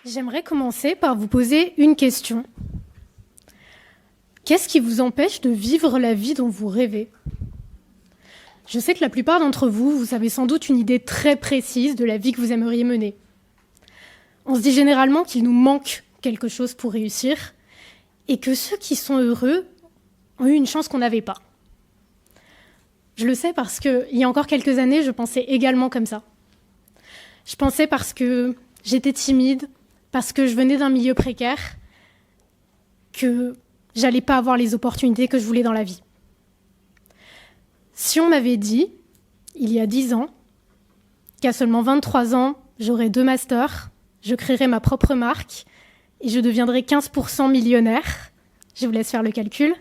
J'aimerais commencer par vous poser une question. Qu'est-ce qui vous empêche de vivre la vie dont vous rêvez ? Je sais que la plupart d'entre vous, vous avez sans doute une idée très précise de la vie que vous aimeriez mener. On se dit généralement qu'il nous manque quelque chose pour réussir et que ceux qui sont heureux ont eu une chance qu'on n'avait pas. Je le sais parce qu'il y a encore quelques années, je pensais également comme ça. Je pensais parce que j'étais timide, parce que je venais d'un milieu précaire, que j'allais pas avoir les opportunités que je voulais dans la vie. Si on m'avait dit, il y a 10 ans, qu'à seulement 23 ans, j'aurais 2 masters, je créerais ma propre marque et je deviendrais 15% millionnaire, je vous laisse faire le calcul,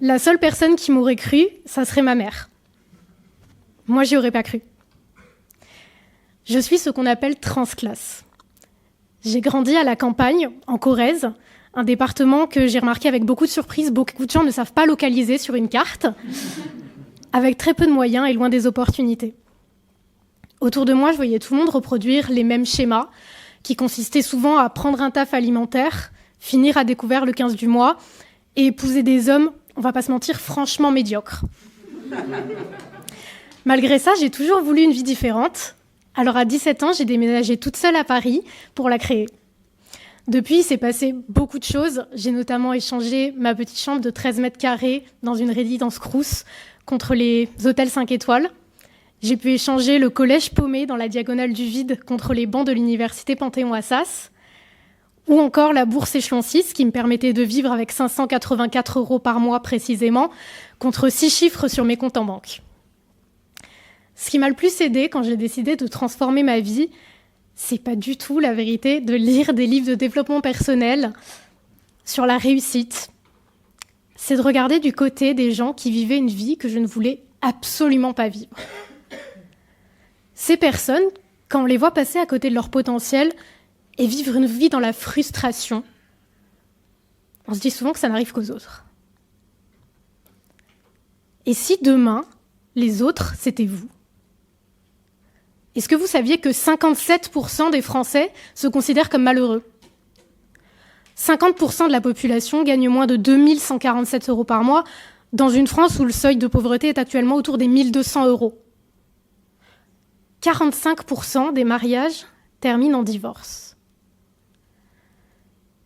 la seule personne qui m'aurait cru, ça serait ma mère. Moi, j'y aurais pas cru. Je suis ce qu'on appelle transclasse. J'ai grandi à la campagne, en Corrèze, un département que j'ai remarqué avec beaucoup de surprises, beaucoup de gens ne savent pas localiser sur une carte, avec très peu de moyens et loin des opportunités. Autour de moi, je voyais tout le monde reproduire les mêmes schémas, qui consistaient souvent à prendre un taf alimentaire, finir à découvert le 15 du mois, et épouser des hommes, on va pas se mentir, franchement médiocres. Malgré ça, j'ai toujours voulu une vie différente. Alors à 17 ans, j'ai déménagé toute seule à Paris pour la créer. Depuis, il s'est passé beaucoup de choses. J'ai notamment échangé ma petite chambre de 13 mètres carrés dans une résidence Crous contre les hôtels 5 étoiles. J'ai pu échanger le collège paumé dans la diagonale du vide contre les bancs de l'université Panthéon-Assas. Ou encore la bourse échelon 6 qui me permettait de vivre avec 584 € par mois précisément contre 6 chiffres sur mes comptes en banque. Ce qui m'a le plus aidé quand j'ai décidé de transformer ma vie, c'est pas du tout la vérité de lire des livres de développement personnel sur la réussite. C'est de regarder du côté des gens qui vivaient une vie que je ne voulais absolument pas vivre. Ces personnes, quand on les voit passer à côté de leur potentiel et vivre une vie dans la frustration, on se dit souvent que ça n'arrive qu'aux autres. Et si demain, les autres, c'était vous ? Est-ce que vous saviez que 57% des Français se considèrent comme malheureux ? 50% de la population gagne moins de 2147 € par mois, dans une France où le seuil de pauvreté est actuellement autour des 1200 €. 45% des mariages terminent en divorce.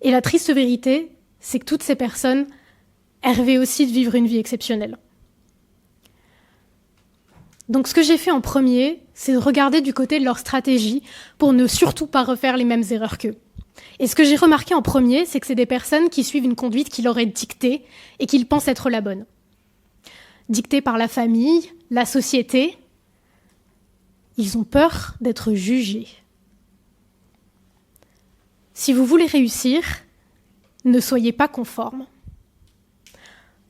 Et la triste vérité, c'est que toutes ces personnes rêvaient aussi de vivre une vie exceptionnelle. Donc ce que j'ai fait en premier, c'est de regarder du côté de leur stratégie pour ne surtout pas refaire les mêmes erreurs qu'eux. Et ce que j'ai remarqué en premier, c'est que c'est des personnes qui suivent une conduite qui leur est dictée et qu'ils pensent être la bonne. Dictée par la famille, la société. Ils ont peur d'être jugés. Si vous voulez réussir, ne soyez pas conforme.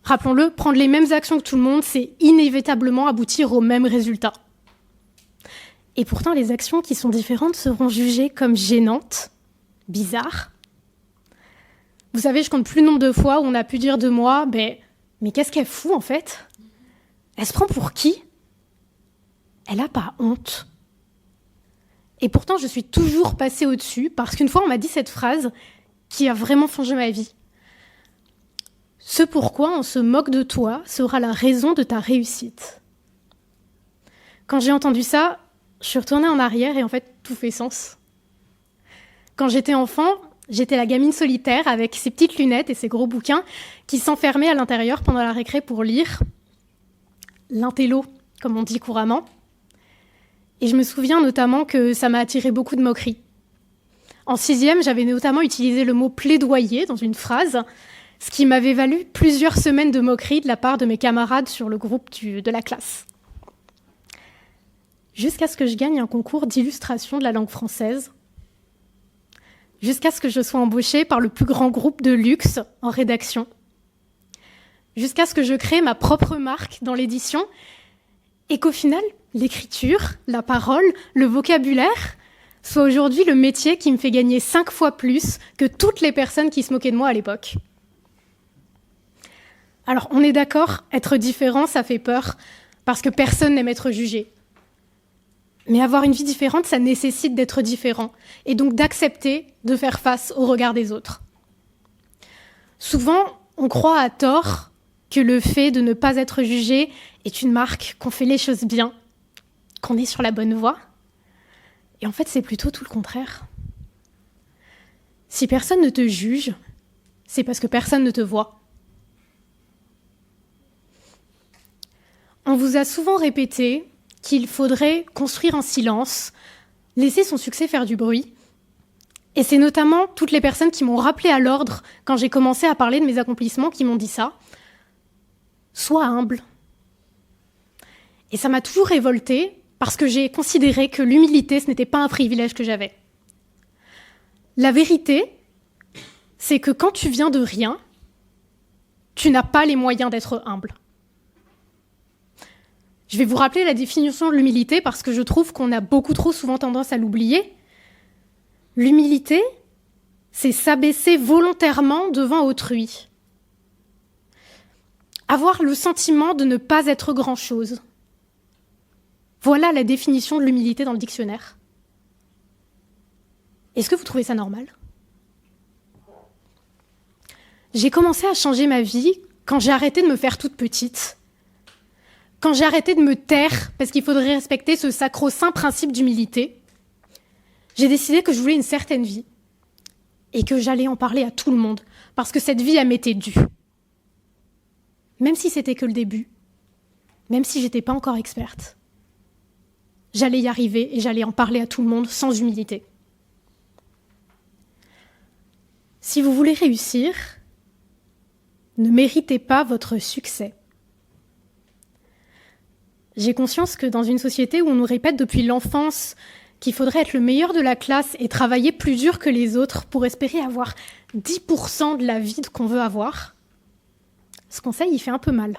Rappelons-le, prendre les mêmes actions que tout le monde, c'est inévitablement aboutir aux mêmes résultats. Et pourtant, les actions qui sont différentes seront jugées comme gênantes, bizarres. Vous savez, je compte plus le nombre de fois où on a pu dire de moi, mais qu'est-ce qu'elle fout en fait ? Elle se prend pour qui ? Elle n'a pas honte. Et pourtant, je suis toujours passée au-dessus parce qu'une fois, on m'a dit cette phrase qui a vraiment changé ma vie. Ce pourquoi on se moque de toi sera la raison de ta réussite. Quand j'ai entendu ça, je suis retournée en arrière et en fait, tout fait sens. Quand j'étais enfant, j'étais la gamine solitaire avec ses petites lunettes et ses gros bouquins qui s'enfermaient à l'intérieur pendant la récré pour lire. L'intello, comme on dit couramment. Et je me souviens notamment que ça m'a attiré beaucoup de moqueries. En 6e, j'avais notamment utilisé le mot plaidoyer dans une phrase, ce qui m'avait valu plusieurs semaines de moqueries de la part de mes camarades sur le groupe de la classe. Jusqu'à ce que je gagne un concours d'illustration de la langue française, jusqu'à ce que je sois embauchée par le plus grand groupe de luxe en rédaction, jusqu'à ce que je crée ma propre marque dans l'édition, et qu'au final, l'écriture, la parole, le vocabulaire soit aujourd'hui le métier qui me fait gagner 5 fois plus que toutes les personnes qui se moquaient de moi à l'époque. Alors, on est d'accord, être différent, ça fait peur, parce que personne n'aime être jugé. Mais avoir une vie différente, ça nécessite d'être différent, et donc d'accepter de faire face au regard des autres. Souvent, on croit à tort que le fait de ne pas être jugé est une marque qu'on fait les choses bien, qu'on est sur la bonne voie. Et en fait, c'est plutôt tout le contraire. Si personne ne te juge, c'est parce que personne ne te voit. On vous a souvent répété qu'il faudrait construire en silence, laisser son succès faire du bruit. Et c'est notamment toutes les personnes qui m'ont rappelé à l'ordre quand j'ai commencé à parler de mes accomplissements qui m'ont dit ça. Sois humble. Et ça m'a toujours révoltée parce que j'ai considéré que l'humilité, ce n'était pas un privilège que j'avais. La vérité, c'est que quand tu viens de rien, tu n'as pas les moyens d'être humble. Je vais vous rappeler la définition de l'humilité parce que je trouve qu'on a beaucoup trop souvent tendance à l'oublier. L'humilité, c'est s'abaisser volontairement devant autrui. Avoir le sentiment de ne pas être grand-chose. Voilà la définition de l'humilité dans le dictionnaire. Est-ce que vous trouvez ça normal ? J'ai commencé à changer ma vie quand j'ai arrêté de me faire toute petite. Quand j'ai arrêté de me taire, parce qu'il faudrait respecter ce sacro-saint principe d'humilité, j'ai décidé que je voulais une certaine vie et que j'allais en parler à tout le monde, parce que cette vie, elle m'était due. Même si c'était que le début, même si j'étais pas encore experte, j'allais y arriver et j'allais en parler à tout le monde sans humilité. Si vous voulez réussir, ne méritez pas votre succès. J'ai conscience que dans une société où on nous répète depuis l'enfance qu'il faudrait être le meilleur de la classe et travailler plus dur que les autres pour espérer avoir 10% de la vie qu'on veut avoir, ce conseil, il fait un peu mal.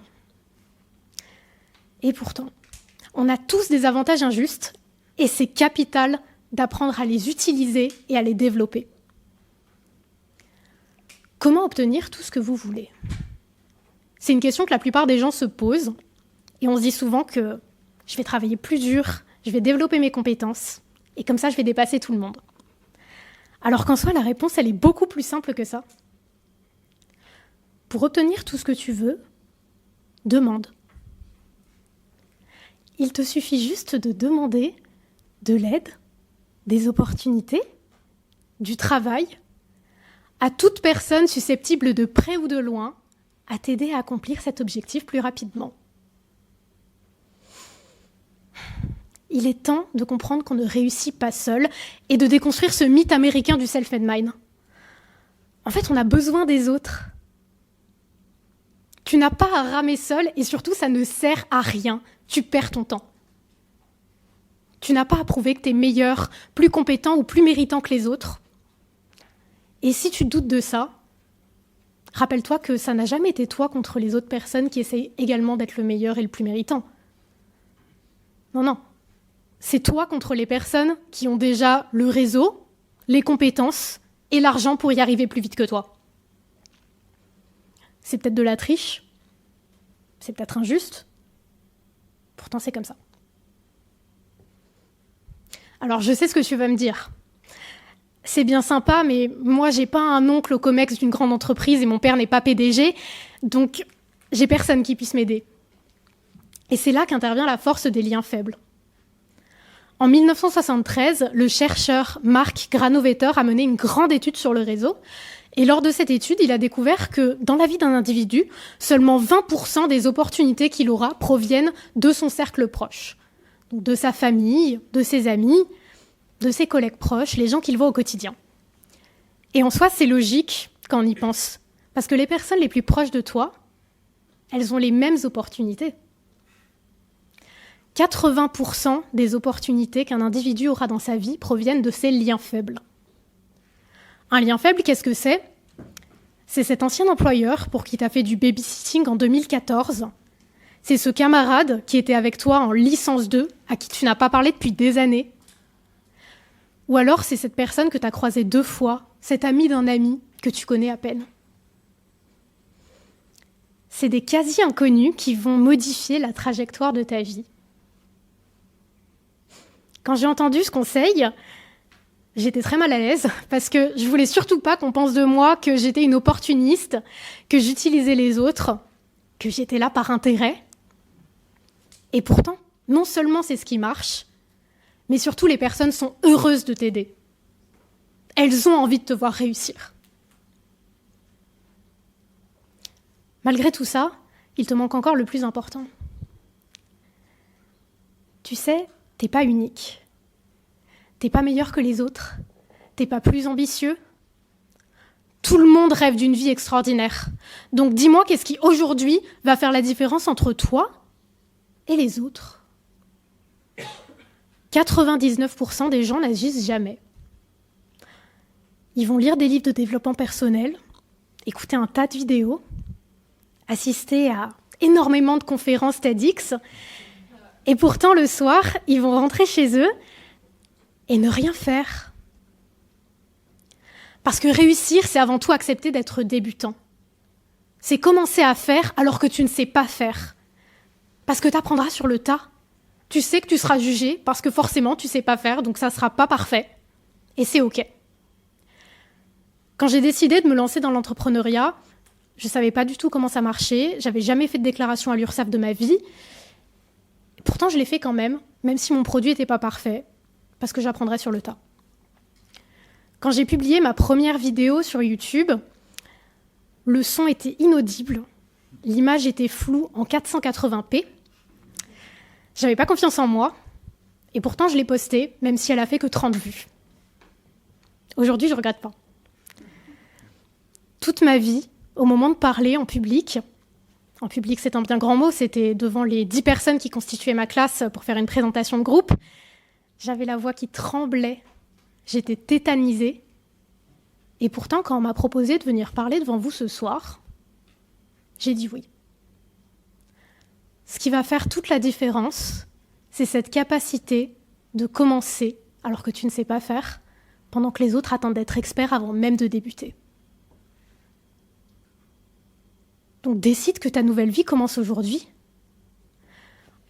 Et pourtant, on a tous des avantages injustes et c'est capital d'apprendre à les utiliser et à les développer. Comment obtenir tout ce que vous voulez ? C'est une question que la plupart des gens se posent. Et on se dit souvent que je vais travailler plus dur, je vais développer mes compétences, et comme ça, je vais dépasser tout le monde. Alors qu'en soi, la réponse, elle est beaucoup plus simple que ça. Pour obtenir tout ce que tu veux, demande. Il te suffit juste de demander de l'aide, des opportunités, du travail, à toute personne susceptible de près ou de loin à t'aider à accomplir cet objectif plus rapidement. Il est temps de comprendre qu'on ne réussit pas seul et de déconstruire ce mythe américain du self-made man. En fait, on a besoin des autres. Tu n'as pas à ramer seul et surtout, ça ne sert à rien. Tu perds ton temps. Tu n'as pas à prouver que tu es meilleur, plus compétent ou plus méritant que les autres. Et si tu doutes de ça, rappelle-toi que ça n'a jamais été toi contre les autres personnes qui essayent également d'être le meilleur et le plus méritant. Non. C'est toi contre les personnes qui ont déjà le réseau, les compétences et l'argent pour y arriver plus vite que toi. C'est peut-être de la triche, c'est peut-être injuste, pourtant c'est comme ça. Alors je sais ce que tu vas me dire. C'est bien sympa, mais moi j'ai pas un oncle au COMEX d'une grande entreprise et mon père n'est pas PDG, donc j'ai personne qui puisse m'aider. Et c'est là qu'intervient la force des liens faibles. En 1973, le chercheur Mark Granovetter a mené une grande étude sur le réseau. Et lors de cette étude, il a découvert que dans la vie d'un individu, seulement 20% des opportunités qu'il aura proviennent de son cercle proche. Donc de sa famille, de ses amis, de ses collègues proches, les gens qu'il voit au quotidien. Et en soi, c'est logique quand on y pense. Parce que les personnes les plus proches de toi, elles ont les mêmes opportunités. 80% des opportunités qu'un individu aura dans sa vie proviennent de ses liens faibles. Un lien faible, qu'est-ce que c'est ? C'est cet ancien employeur pour qui tu as fait du babysitting en 2014. C'est ce camarade qui était avec toi en licence 2, à qui tu n'as pas parlé depuis des années. Ou alors c'est cette personne que tu as croisée 2 fois, cet ami d'un ami que tu connais à peine. C'est des quasi-inconnus qui vont modifier la trajectoire de ta vie. Quand j'ai entendu ce conseil, j'étais très mal à l'aise parce que je voulais surtout pas qu'on pense de moi que j'étais une opportuniste, que j'utilisais les autres, que j'étais là par intérêt. Et pourtant, non seulement c'est ce qui marche, mais surtout les personnes sont heureuses de t'aider. Elles ont envie de te voir réussir. Malgré tout ça, il te manque encore le plus important. Tu sais, t'es pas unique. T'es pas meilleur que les autres. T'es pas plus ambitieux. Tout le monde rêve d'une vie extraordinaire. Donc dis-moi qu'est-ce qui aujourd'hui va faire la différence entre toi et les autres. 99% des gens n'agissent jamais. Ils vont lire des livres de développement personnel, écouter un tas de vidéos, assister à énormément de conférences TEDx, et pourtant le soir, ils vont rentrer chez eux et ne rien faire. Parce que réussir, c'est avant tout accepter d'être débutant. C'est commencer à faire alors que tu ne sais pas faire. Parce que tu apprendras sur le tas. Tu sais que tu seras jugé parce que forcément tu ne sais pas faire, donc ça ne sera pas parfait. Et c'est OK. Quand j'ai décidé de me lancer dans l'entrepreneuriat, je ne savais pas du tout comment ça marchait. J'avais jamais fait de déclaration à l'URSSAF de ma vie. Et pourtant, je l'ai fait quand même si mon produit n'était pas parfait, parce que j'apprendrais sur le tas. Quand j'ai publié ma première vidéo sur YouTube, le son était inaudible, l'image était floue en 480p. J'avais pas confiance en moi, et pourtant je l'ai postée, même si elle a fait que 30 vues. Aujourd'hui, je regrette pas. Toute ma vie, au moment de parler en public c'est un bien grand mot, c'était devant les 10 personnes qui constituaient ma classe pour faire une présentation de groupe, j'avais la voix qui tremblait, j'étais tétanisée. Et pourtant, quand on m'a proposé de venir parler devant vous ce soir, j'ai dit oui. Ce qui va faire toute la différence, c'est cette capacité de commencer alors que tu ne sais pas faire, pendant que les autres attendent d'être experts avant même de débuter. Donc décide que ta nouvelle vie commence aujourd'hui.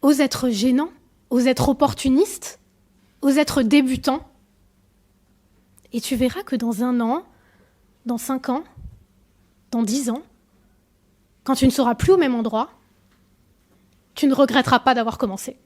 Ose être gênant, ose être opportuniste, ose être débutant. Et tu verras que dans 1 an, dans 5 ans, dans 10 ans, quand tu ne seras plus au même endroit, tu ne regretteras pas d'avoir commencé.